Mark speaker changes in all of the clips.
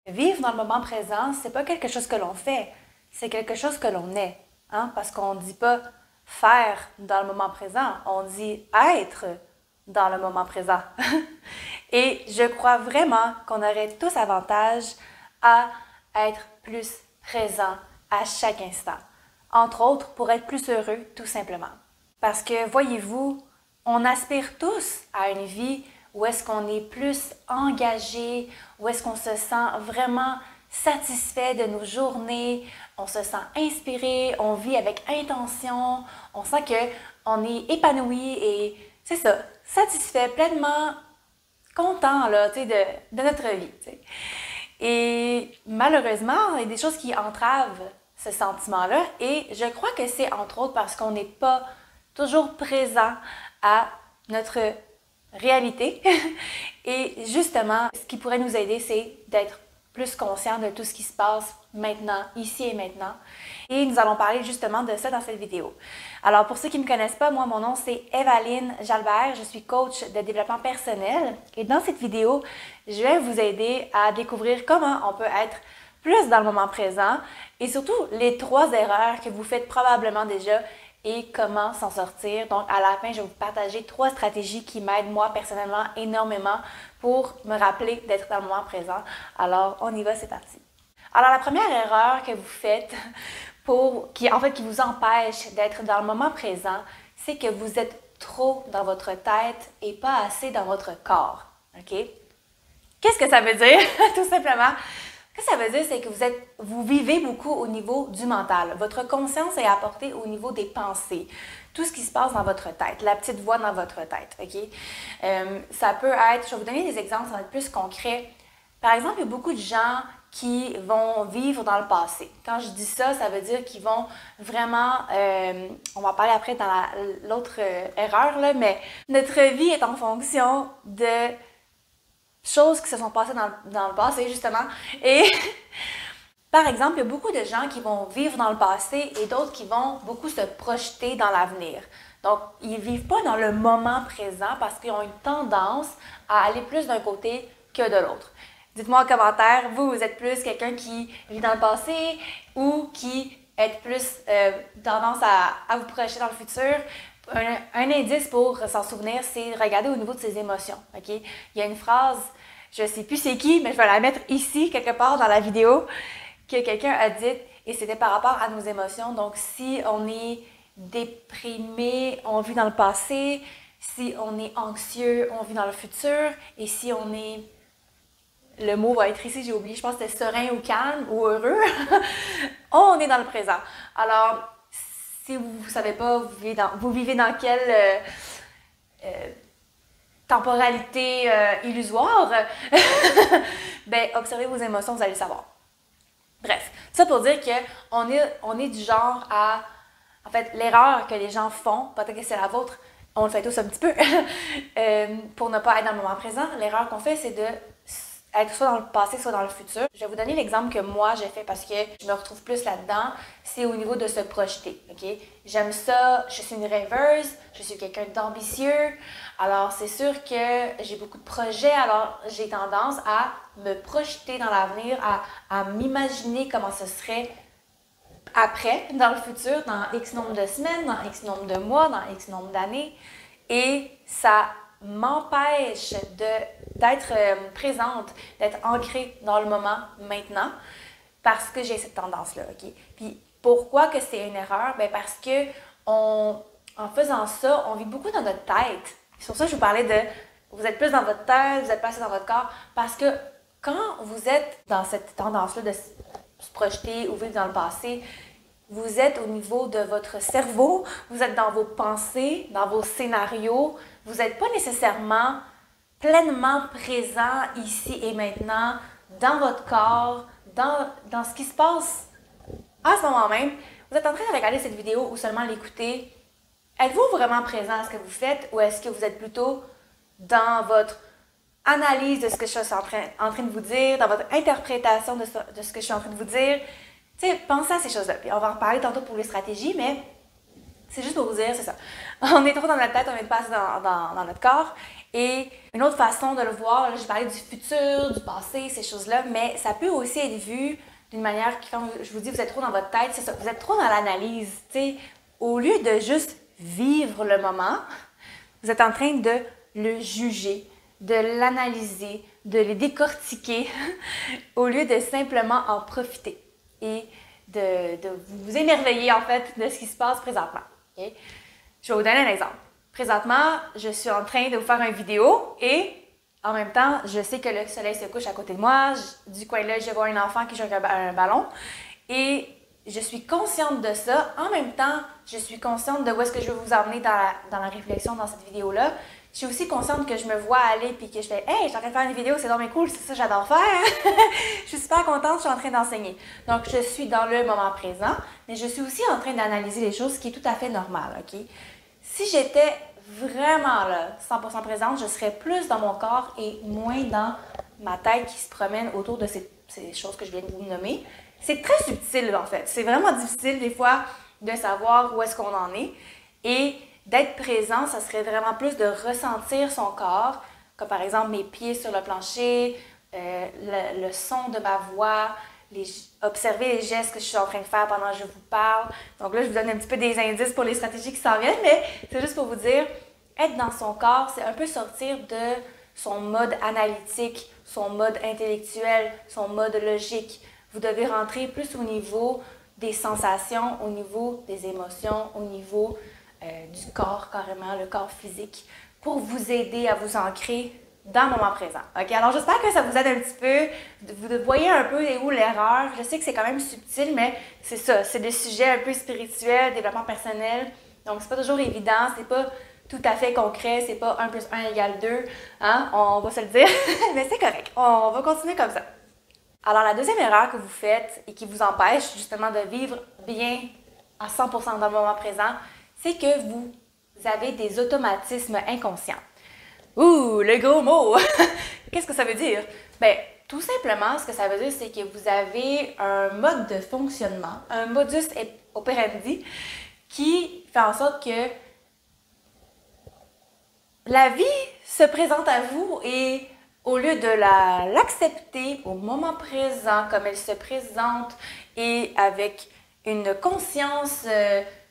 Speaker 1: Vivre dans le moment présent, c'est pas quelque chose que l'on fait, c'est quelque chose que l'on est. Hein? Parce qu'on ne dit pas faire dans le moment présent, on dit être dans le moment présent. Et je crois vraiment qu'on aurait tous avantage à être plus présent à chaque instant. Entre autres, pour être plus heureux, tout simplement. Parce que, voyez-vous, on aspire tous à une vie où est-ce qu'on est plus engagé, où est-ce qu'on se sent vraiment satisfait de nos journées, on se sent inspiré, on vit avec intention, on sent qu'on est épanoui et c'est ça, satisfait, pleinement content là, de notre vie. T'sais. Et malheureusement, il y a des choses qui entravent ce sentiment-là et je crois que c'est entre autres parce qu'on n'est pas toujours présent à notre réalité. Et justement, ce qui pourrait nous aider, c'est d'être plus conscient de tout ce qui se passe maintenant, ici et maintenant. Et nous allons parler justement de ça dans cette vidéo. Alors, pour ceux qui ne me connaissent pas, moi, mon nom, c'est Evaline Jalbert. Je suis coach de développement personnel. Et dans cette vidéo, je vais vous aider à découvrir comment on peut être plus dans le moment présent et surtout les 3 erreurs que vous faites probablement déjà et comment s'en sortir. Donc, à la fin, je vais vous partager 3 stratégies qui m'aident, moi, personnellement, énormément pour me rappeler d'être dans le moment présent. Alors, on y va, c'est parti. Alors, la première erreur que vous faites, qui vous empêche d'être dans le moment présent, c'est que vous êtes trop dans votre tête et pas assez dans votre corps. OK? Qu'est-ce que ça veut dire? Tout simplement, ce que ça veut dire, c'est que vous vivez beaucoup au niveau du mental. Votre conscience est apportée au niveau des pensées. Tout ce qui se passe dans votre tête, la petite voix dans votre tête, OK? Ça peut être, je vais vous donner des exemples, ça va être plus concret. Par exemple, il y a beaucoup de gens qui vont vivre dans le passé. Quand je dis ça, ça veut dire qu'ils vont vraiment, on va en parler après dans l'autre erreur, là, mais notre vie est en fonction de choses qui se sont passées dans le passé, justement. Et par exemple, il y a beaucoup de gens qui vont vivre dans le passé et d'autres qui vont beaucoup se projeter dans l'avenir. Donc, ils ne vivent pas dans le moment présent parce qu'ils ont une tendance à aller plus d'un côté que de l'autre. Dites-moi en commentaire, vous êtes plus quelqu'un qui vit dans le passé ou qui êtes plus tendance à vous projeter dans le futur. Un indice pour s'en souvenir, c'est regarder au niveau de ses émotions. Okay? Il y a une phrase, je ne sais plus c'est qui, mais je vais la mettre ici, quelque part dans la vidéo, que quelqu'un a dite, et c'était par rapport à nos émotions. Donc, si on est déprimé, on vit dans le passé. Si on est anxieux, on vit dans le futur. Et si on est... Le mot va être ici, j'ai oublié, je pense que c'était serein ou calme ou heureux. On est dans le présent. Alors, si vous ne savez pas, vous vivez dans quelle temporalité illusoire, ben, observez vos émotions, vous allez le savoir. Bref, ça pour dire qu'on est du genre à... En fait, l'erreur que les gens font, peut-être que c'est la vôtre, on le fait tous un petit peu, pour ne pas être dans le moment présent, l'erreur qu'on fait, c'est de être soit dans le passé, soit dans le futur. Je vais vous donner l'exemple que moi j'ai fait parce que je me retrouve plus là-dedans, c'est au niveau de se projeter, ok? J'aime ça, je suis une rêveuse, je suis quelqu'un d'ambitieux, alors c'est sûr que j'ai beaucoup de projets, alors j'ai tendance à me projeter dans l'avenir, à m'imaginer comment ce serait après, dans le futur, dans X nombre de semaines, dans X nombre de mois, dans X nombre d'années, et ça m'empêche d'être présente, d'être ancrée dans le moment maintenant, parce que j'ai cette tendance-là, ok? Puis pourquoi que c'est une erreur? Ben parce que en faisant ça, on vit beaucoup dans notre tête. C'est pour ça que je vous parlais de vous êtes plus dans votre tête, vous êtes pas assez dans votre corps, parce que quand vous êtes dans cette tendance-là de se projeter ou vivre dans le passé, vous êtes au niveau de votre cerveau, vous êtes dans vos pensées, dans vos scénarios, vous n'êtes pas nécessairement pleinement présent ici et maintenant, dans votre corps, dans ce qui se passe à ce moment même. Vous êtes en train de regarder cette vidéo ou seulement l'écouter. Êtes-vous vraiment présent à ce que vous faites ou est-ce que vous êtes plutôt dans votre analyse de ce que je suis en train de vous dire, dans votre interprétation de ce que je suis en train de vous dire? Tu sais, pensez à ces choses-là. Puis on va en reparler tantôt pour les stratégies, mais c'est juste pour vous dire, c'est ça. On est trop dans notre tête, on est pas assez dans notre corps. Et une autre façon de le voir, là, je parlais du futur, du passé, ces choses-là, mais ça peut aussi être vu d'une manière qui, quand je vous dis, vous êtes trop dans votre tête, c'est ça, vous êtes trop dans l'analyse, tu sais. Au lieu de juste vivre le moment, vous êtes en train de le juger, de l'analyser, de le décortiquer, au lieu de simplement en profiter et de vous émerveiller, en fait, de ce qui se passe présentement. Okay? Je vais vous donner un exemple. Présentement, je suis en train de vous faire une vidéo et en même temps, je sais que le soleil se couche à côté de moi. Du coin là, je vois un enfant qui joue avec un ballon et je suis consciente de ça. En même temps, je suis consciente de où est-ce que je veux vous emmener dans la réflexion dans cette vidéo-là. Je suis aussi consciente que je me vois aller puis que je fais « Hey, je suis en train de faire une vidéo, c'est vraiment cool, c'est ça que j'adore faire! » Je suis super contente, je suis en train d'enseigner. Donc, je suis dans le moment présent, mais je suis aussi en train d'analyser les choses, ce qui est tout à fait normal, OK? Si j'étais vraiment là, 100% présente, je serais plus dans mon corps et moins dans ma tête qui se promène autour de ces choses que je viens de vous nommer. C'est très subtil, en fait. C'est vraiment difficile, des fois, de savoir où est-ce qu'on en est. Et d'être présent, ça serait vraiment plus de ressentir son corps, comme par exemple mes pieds sur le plancher, le son de ma voix, observer les gestes que je suis en train de faire pendant que je vous parle. Donc là, je vous donne un petit peu des indices pour les stratégies qui s'en viennent, mais c'est juste pour vous dire, être dans son corps, c'est un peu sortir de son mode analytique, son mode intellectuel, son mode logique. Vous devez rentrer plus au niveau des sensations, au niveau des émotions, au niveau du corps carrément, le corps physique, pour vous aider à vous ancrer dans le moment présent. OK? Alors, j'espère que ça vous aide un petit peu. Vous voyez un peu où l'erreur. Je sais que c'est quand même subtil, mais c'est ça. C'est des sujets un peu spirituels, développement personnel. Donc, c'est pas toujours évident. C'est pas tout à fait concret. C'est pas 1 plus 1 égale 2. Hein? On va se le dire. Mais c'est correct. On va continuer comme ça. Alors, la deuxième erreur que vous faites et qui vous empêche justement de vivre bien à 100% dans le moment présent, c'est que vous avez des automatismes inconscients. Ouh, le gros mot! Qu'est-ce que ça veut dire? Bien, tout simplement, ce que ça veut dire, c'est que vous avez un mode de fonctionnement, un modus operandi, qui fait en sorte que la vie se présente à vous et au lieu de l'accepter au moment présent, comme elle se présente et avec une conscience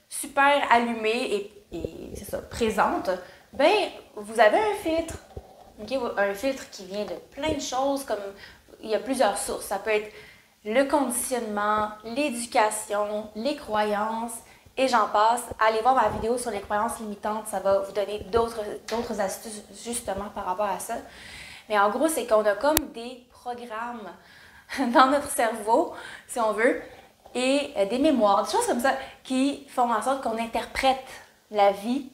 Speaker 1: super allumée et c'est ça, présente, ben vous avez un filtre, okay? Un filtre qui vient de plein de choses, comme il y a plusieurs sources. Ça peut être le conditionnement, l'éducation, les croyances, et j'en passe. Allez voir ma vidéo sur les croyances limitantes, ça va vous donner d'autres astuces justement par rapport à ça. Mais en gros, c'est qu'on a comme des programmes dans notre cerveau, si on veut, et des mémoires, des choses comme ça, qui font en sorte qu'on interprète la vie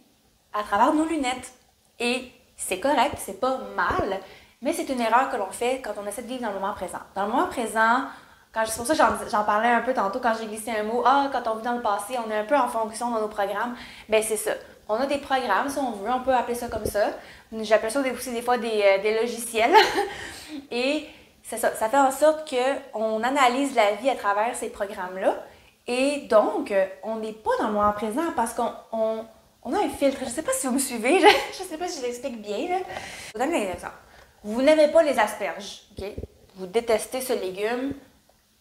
Speaker 1: à travers nos lunettes. Et c'est correct, c'est pas mal, mais c'est une erreur que l'on fait quand on essaie de vivre dans le moment présent. Dans le moment présent, c'est pour ça que j'en parlais un peu tantôt quand j'ai glissé un mot, quand on vit dans le passé, on est un peu en fonction de nos programmes. Ben c'est ça. On a des programmes, si on veut, on peut appeler ça comme ça. J'appelle ça aussi des fois des logiciels. Et c'est ça, ça fait en sorte qu'on analyse la vie à travers ces programmes-là. Et donc, on n'est pas dans le moment présent parce qu'on a un filtre. Je ne sais pas si vous me suivez, je ne sais pas si je l'explique bien. Là. Je vous donne un exemple. Vous n'aimez pas les asperges, ok? Vous détestez ce légume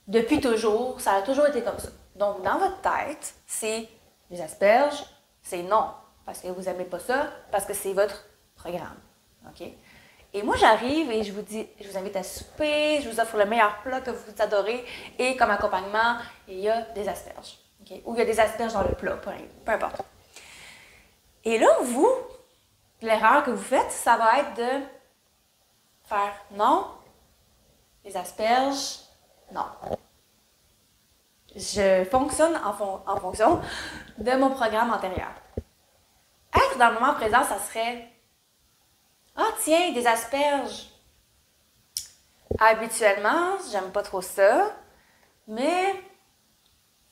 Speaker 1: depuis toujours, ça a toujours été comme ça. Donc, dans votre tête, c'est les asperges, c'est non, parce que vous n'aimez pas ça, parce que c'est votre programme, ok? Et moi, j'arrive et je vous dis, je vous invite à souper, je vous offre le meilleur plat que vous adorez, et comme accompagnement, il y a des asperges, ok? Ou il y a des asperges dans le plat, peu importe. Et là, vous, l'erreur que vous faites, ça va être de faire non, les asperges, non. Je fonctionne en fonction de mon programme antérieur. Être dans le moment présent, ça serait ah tiens, des asperges. Habituellement, j'aime pas trop ça, mais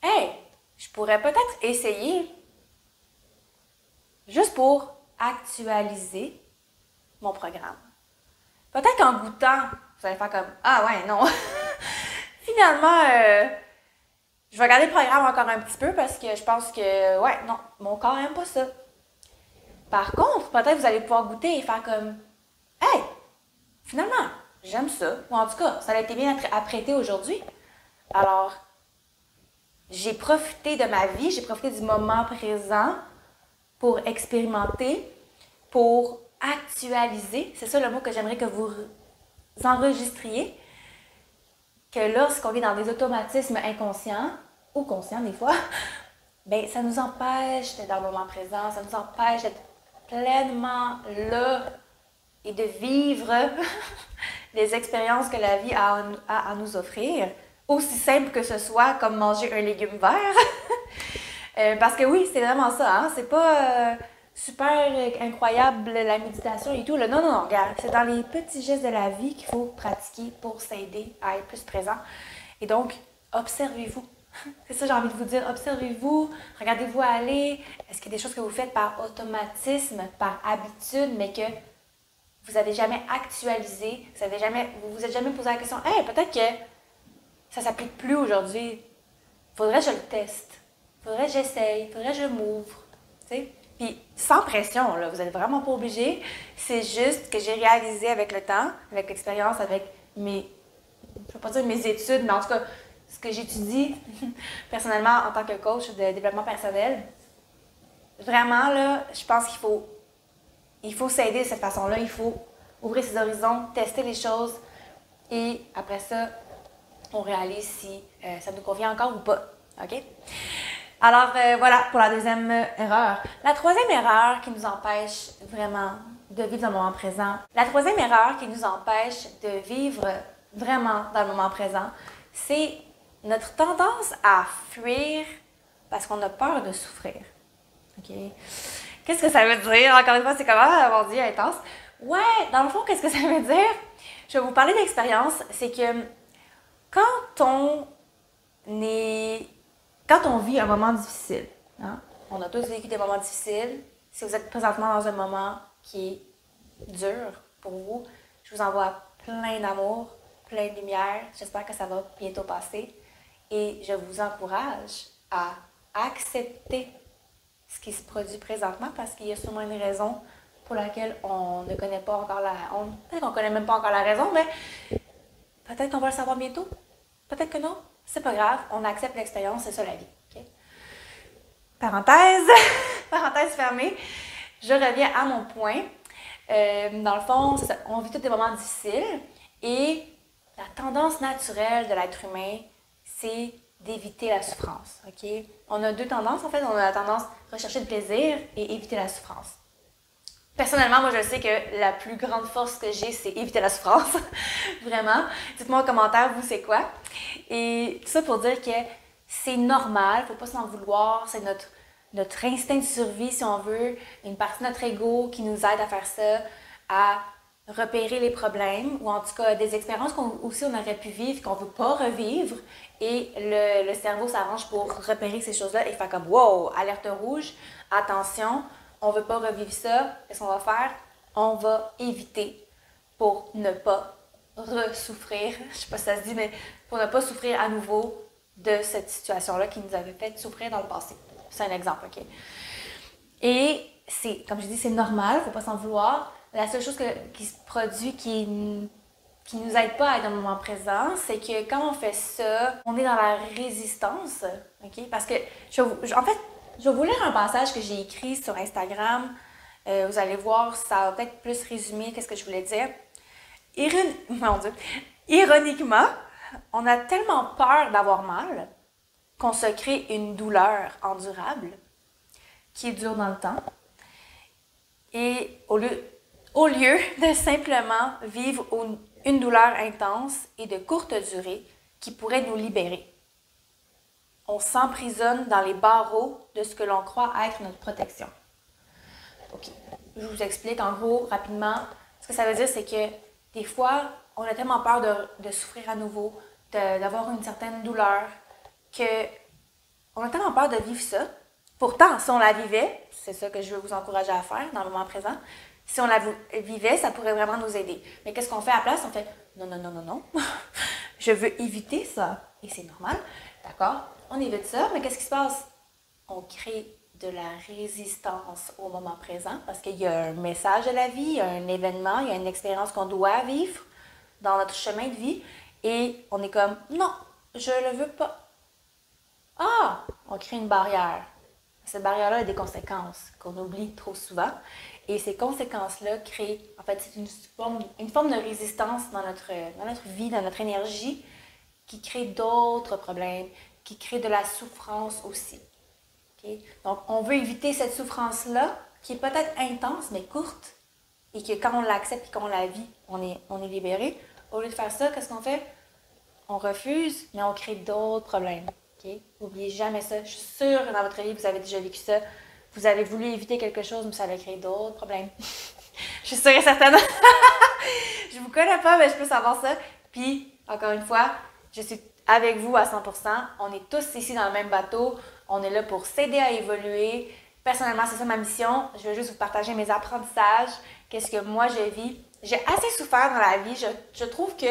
Speaker 1: hey, je pourrais peut-être essayer juste pour actualiser mon programme. Peut-être qu'en goûtant, vous allez faire comme ah ouais, non. Finalement, je vais regarder le programme encore un petit peu parce que je pense que, ouais, non, mon corps n'aime pas ça. Par contre, peut-être vous allez pouvoir goûter et faire comme « Hey, finalement, j'aime ça. » Ou en tout cas, ça a été bien apprêté aujourd'hui. Alors, j'ai profité de ma vie, j'ai profité du moment présent pour expérimenter, pour actualiser. C'est ça le mot que j'aimerais que vous enregistriez. Que lorsqu'on est dans des automatismes inconscients, ou conscients des fois, ben ça nous empêche d'être dans le moment présent, ça nous empêche d'être pleinement là et de vivre les expériences que la vie a à nous offrir, aussi simple que ce soit comme manger un légume vert. Parce que oui, c'est vraiment ça, hein? C'est pas super incroyable la méditation et tout. Là. Non, non, non, regarde, c'est dans les petits gestes de la vie qu'il faut pratiquer pour s'aider à être plus présent. Et donc, observez-vous. C'est ça, j'ai envie de vous dire. Observez-vous, regardez-vous aller. Est-ce qu'il y a des choses que vous faites par automatisme, par habitude, mais que vous n'avez jamais actualisé, vous vous êtes jamais posé la question, hey, peut-être que ça ne s'applique plus aujourd'hui. Faudrait que je le teste. Faudrait que j'essaye. Faudrait que je m'ouvre. Tu sais? Puis, sans pression, là, vous n'êtes vraiment pas obligé. C'est juste que j'ai réalisé avec le temps, avec l'expérience, avec mes, je ne vais pas dire mes études, mais en tout cas, ce que j'étudie personnellement en tant que coach de développement personnel. Vraiment, là, je pense qu'il faut s'aider de cette façon-là. Il faut ouvrir ses horizons, tester les choses et après ça, on réalise si ça nous convient encore ou pas. OK? Alors, voilà pour la deuxième erreur. La troisième erreur qui nous empêche vraiment de vivre dans le moment présent. La troisième erreur qui nous empêche de vivre vraiment dans le moment présent, c'est notre tendance à fuir parce qu'on a peur de souffrir. OK? Qu'est-ce que ça veut dire? Encore une fois, c'est comment, mon Dieu, intense. Ouais, dans le fond, qu'est-ce que ça veut dire? Je vais vous parler d'expérience. C'est que quand on vit un moment difficile, hein, on a tous vécu des moments difficiles. Si vous êtes présentement dans un moment qui est dur pour vous, je vous envoie plein d'amour, plein de lumière. J'espère que ça va bientôt passer. Et je vous encourage à accepter ce qui se produit présentement parce qu'il y a sûrement une raison pour laquelle on ne connaît pas encore peut-être qu'on ne connaît même pas encore la raison, mais peut-être qu'on va le savoir bientôt. Peut-être que non. C'est pas grave. On accepte l'expérience. C'est ça la vie. Okay? Parenthèse. Parenthèse fermée. Je reviens à mon point. Dans le fond, c'est ça. On vit tous des moments difficiles et la tendance naturelle de l'être humain, c'est d'éviter la souffrance. Okay? On a deux tendances, en fait. On a la tendance à rechercher le plaisir et éviter la souffrance. Personnellement, moi, je sais que la plus grande force que j'ai, c'est éviter la souffrance. Vraiment. Dites-moi en commentaire, vous, c'est quoi? Et tout ça pour dire que c'est normal, il ne faut pas s'en vouloir. C'est notre instinct de survie, si on veut, une partie de notre ego qui nous aide à faire ça, à repérer les problèmes ou en tout cas des expériences qu'on aurait pu vivre qu'on ne veut pas revivre et le cerveau s'arrange pour repérer ces choses-là et faire comme « wow, alerte rouge, attention, on ne veut pas revivre ça, qu'est-ce qu'on va faire? On va éviter pour ne pas ressouffrir, je ne sais pas si ça se dit, mais pour ne pas souffrir à nouveau de cette situation-là qui nous avait fait souffrir dans le passé. » C'est un exemple, OK? Et c'est, comme je dis, c'est normal, il ne faut pas s'en vouloir. La seule chose qui se produit, qui nous aide pas à être dans le moment présent, c'est que quand on fait ça, on est dans la résistance, OK? Parce que, en fait, je vais vous lire un passage que j'ai écrit sur Instagram. Vous allez voir, ça va peut-être plus résumer qu'est-ce que je voulais dire. Mon Dieu! Ironiquement, on a tellement peur d'avoir mal qu'on se crée une douleur endurable qui dure dans le temps. Et au lieu de simplement vivre une douleur intense et de courte durée qui pourrait nous libérer, on s'emprisonne dans les barreaux de ce que l'on croit être notre protection. OK. Je vous explique en gros, rapidement. Ce que ça veut dire, c'est que des fois, on a tellement peur de souffrir à nouveau, d'avoir une certaine douleur, qu'on a tellement peur de vivre ça. Pourtant, si on la vivait, c'est ça que je veux vous encourager à faire dans le moment présent, si on la vivait, ça pourrait vraiment nous aider. Mais qu'est-ce qu'on fait à la place? On fait « non, non, non, non, non, je veux éviter ça. » Et c'est normal, d'accord? On évite ça, mais qu'est-ce qui se passe? On crée de la résistance au moment présent parce qu'il y a un message de la vie, il y a un événement, il y a une expérience qu'on doit vivre dans notre chemin de vie et on est comme non, je le veux pas. Ah, on crée une barrière. Cette barrière-là a des conséquences qu'on oublie trop souvent et ces conséquences-là créent, en fait, c'est une forme de résistance dans notre vie, dans notre énergie qui crée d'autres problèmes, qui crée de la souffrance aussi. Okay? Donc, on veut éviter cette souffrance-là, qui est peut-être intense, mais courte, et que quand on l'accepte et qu'on la vit, on est libéré. Au lieu de faire ça, qu'est-ce qu'on fait? On refuse, mais on crée d'autres problèmes. Okay? N'oubliez jamais ça. Je suis sûre que dans votre vie, vous avez déjà vécu ça. Vous avez voulu éviter quelque chose, mais ça va créer d'autres problèmes. Je suis sûre et certaine. Je vous connais pas, mais je peux savoir ça. Puis, encore une fois, je suis avec vous à 100%. On est tous ici dans le même bateau. On est là pour s'aider à évoluer. Personnellement, c'est ça ma mission. Je veux juste vous partager mes apprentissages. Qu'est-ce que moi je vis. J'ai assez souffert dans la vie. Je trouve que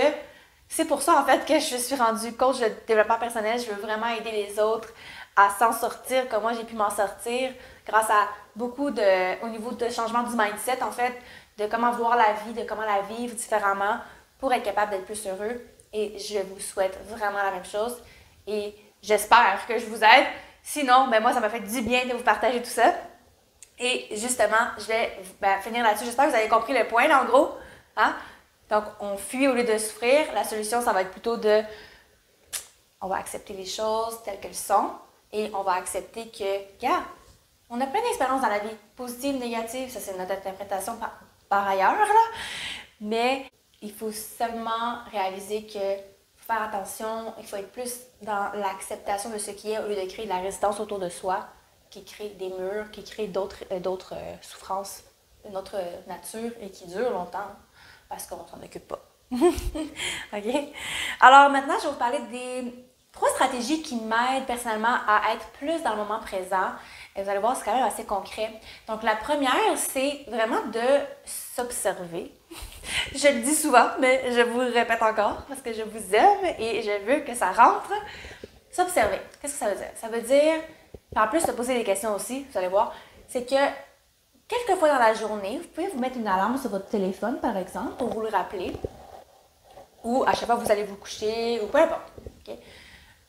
Speaker 1: c'est pour ça en fait que je suis rendue coach de développement personnel. Je veux vraiment aider les autres à s'en sortir comme moi j'ai pu m'en sortir grâce à beaucoup au niveau de changement du mindset en fait, de comment voir la vie, de comment la vivre différemment pour être capable d'être plus heureux. Et je vous souhaite vraiment la même chose. Et j'espère que je vous aide. Sinon, ben moi, ça m'a fait du bien de vous partager tout ça. Et justement, je vais finir là-dessus. J'espère que vous avez compris le point, là, en gros. Hein? Donc, on fuit au lieu de souffrir. La solution, ça va être plutôt on va accepter les choses telles qu'elles sont. Et on va accepter que, regarde, on a plein d'expériences dans la vie. Positives, négatives. Ça, c'est notre interprétation par ailleurs, là. Mais il faut seulement réaliser que faut faire attention, il faut être plus dans l'acceptation de ce qui est au lieu de créer de la résistance autour de soi, qui crée des murs, qui crée d'autres souffrances de notre nature et qui durent longtemps parce qu'on s'en occupe pas. OK? Alors maintenant, je vais vous parler des 3 stratégies qui m'aident personnellement à être plus dans le moment présent. Et vous allez voir, c'est quand même assez concret. Donc la première, c'est vraiment de s'observer. Je le dis souvent, mais je vous le répète encore parce que je vous aime et je veux que ça rentre. S'observer. Qu'est-ce que ça veut dire? Ça veut dire, en plus de poser des questions aussi, vous allez voir, c'est que quelques fois dans la journée, vous pouvez vous mettre une alarme sur votre téléphone, par exemple, pour vous le rappeler. Ou à chaque fois que vous allez vous coucher, ou peu importe. Okay?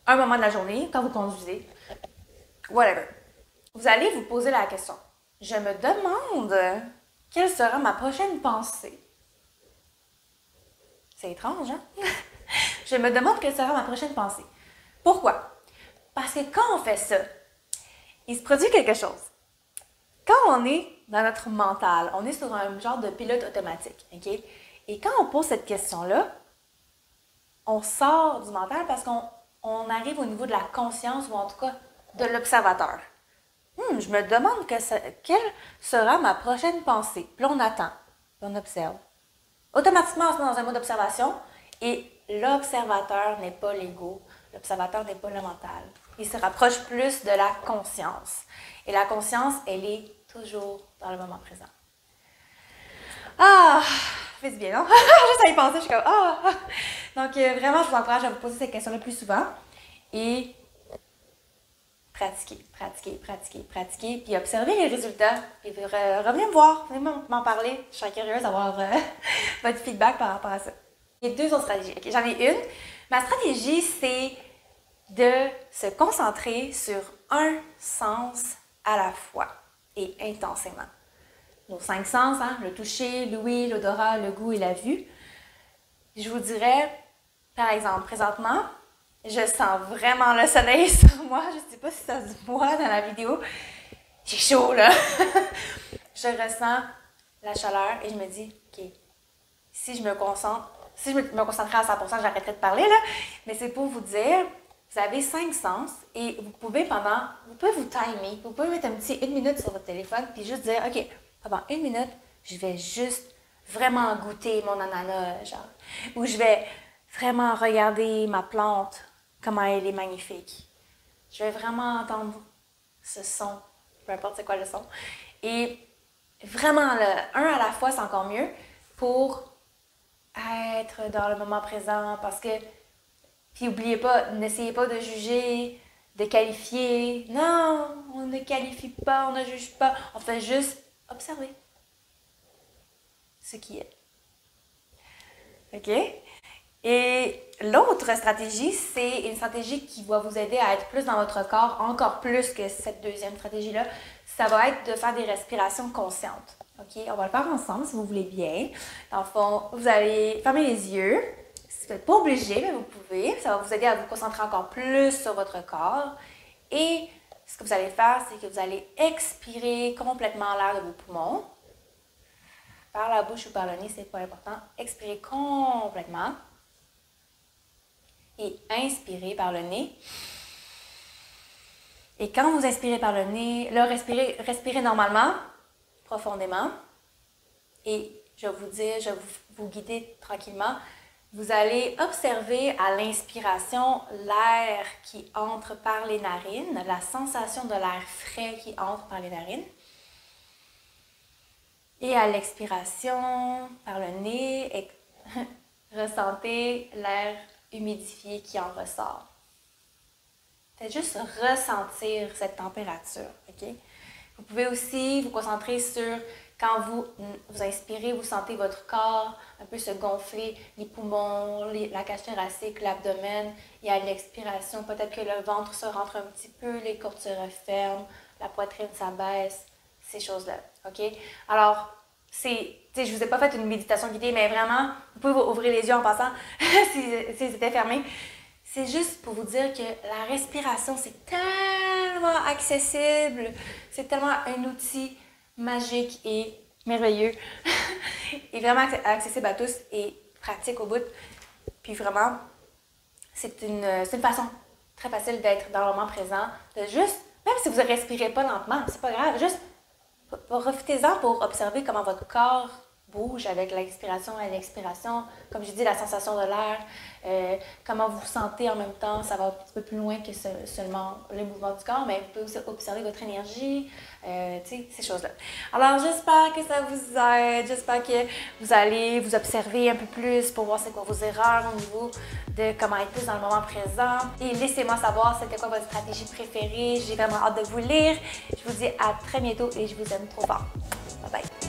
Speaker 1: Un moment de la journée, quand vous conduisez, whatever. Vous allez vous poser la question. Je me demande quelle sera ma prochaine pensée. C'est étrange, hein? Je me demande quelle sera ma prochaine pensée. Pourquoi? Parce que quand on fait ça, il se produit quelque chose. Quand on est dans notre mental, on est sur un genre de pilote automatique, OK? Et quand on pose cette question-là, on sort du mental parce qu'on arrive au niveau de la conscience ou en tout cas de l'observateur. Je me demande quelle sera ma prochaine pensée. Puis là, on attend, puis on observe. Automatiquement, on se met dans un mode d'observation et l'observateur n'est pas l'ego, l'observateur n'est pas le mental. Il se rapproche plus de la conscience. Et la conscience, elle est toujours dans le moment présent. Ah, ça fait du bien, non? Juste à y penser, je suis comme, ah! Donc, vraiment, je vous encourage à vous poser cette question-là plus souvent et pratiquer, puis observer les résultats. Et revenez me voir, venez m'en parler. Je serais curieuse d'avoir votre feedback par rapport à ça. Il y a 2 autres stratégies. Okay, j'en ai une. Ma stratégie, c'est de se concentrer sur un sens à la fois et intensément. Nos 5 sens, hein, le toucher, l'ouïe, l'odorat, le goût et la vue. Je vous dirais, par exemple, présentement, je sens vraiment le soleil sur moi. Je ne sais pas si ça se voit dans la vidéo. J'ai chaud, là. Je ressens la chaleur et je me dis, OK, si je me concentrais à 100%, j'arrêterais de parler, là. Mais c'est pour vous dire, vous avez 5 sens et vous pouvez vous timer. Vous pouvez mettre un petit 1 minute sur votre téléphone puis juste dire, OK, pendant 1 minute, je vais juste vraiment goûter mon ananas, genre. Ou je vais vraiment regarder ma plante, comment elle est magnifique. Je vais vraiment entendre ce son, peu importe c'est quoi le son. Et vraiment, un à la fois, c'est encore mieux pour être dans le moment présent parce que, puis n'oubliez pas, n'essayez pas de juger, de qualifier. Non, on ne qualifie pas, on ne juge pas. On fait juste observer ce qui est. OK? Et l'autre stratégie, c'est une stratégie qui va vous aider à être plus dans votre corps, encore plus que cette deuxième stratégie-là. Ça va être de faire des respirations conscientes. OK? On va le faire ensemble si vous voulez bien. Dans le fond, vous allez fermer les yeux. Vous n'êtes pas obligé, mais vous pouvez. Ça va vous aider à vous concentrer encore plus sur votre corps. Et ce que vous allez faire, c'est que vous allez expirer complètement l'air de vos poumons. Par la bouche ou par le nez, c'est pas important. Expirez complètement. Et inspirez par le nez. Et quand vous inspirez par le nez, là, respirez normalement, profondément. Et je vais vous dire, je vais vous guider tranquillement. Vous allez observer à l'inspiration l'air qui entre par les narines, la sensation de l'air frais qui entre par les narines. Et à l'expiration, par le nez, ressentez l'air humidifié qui en ressort. Faites juste ressentir cette température, OK? Vous pouvez aussi vous concentrer sur quand vous inspirez, vous sentez votre corps un peu se gonfler, les poumons, la cage thoracique, l'abdomen. Et à l'expiration, peut-être que le ventre se rentre un petit peu, les côtes se referment, la poitrine s'abaisse, ces choses-là, OK? Alors, je vous ai pas fait une méditation guidée, mais vraiment, vous pouvez ouvrir les yeux en passant s'ils étaient fermés. C'est juste pour vous dire que la respiration, c'est tellement accessible, c'est tellement un outil magique et merveilleux, et vraiment accessible à tous et pratique au bout. Puis vraiment, c'est une façon très facile d'être dans le moment présent, de juste, même si vous ne respirez pas lentement, c'est pas grave, juste profitez-en pour observer comment votre corps bouge avec l'inspiration et l'expiration. Comme je dis, la sensation de l'air, comment vous vous sentez en même temps, ça va un petit peu plus loin que seulement le mouvement du corps, mais vous pouvez aussi observer votre énergie, ces choses-là. Alors, j'espère que ça vous aide, j'espère que vous allez vous observer un peu plus pour voir c'est quoi vos erreurs au niveau de comment être plus dans le moment présent. Et laissez-moi savoir c'était quoi votre stratégie préférée. J'ai vraiment hâte de vous lire. Je vous dis à très bientôt et je vous aime trop fort. Bye bye!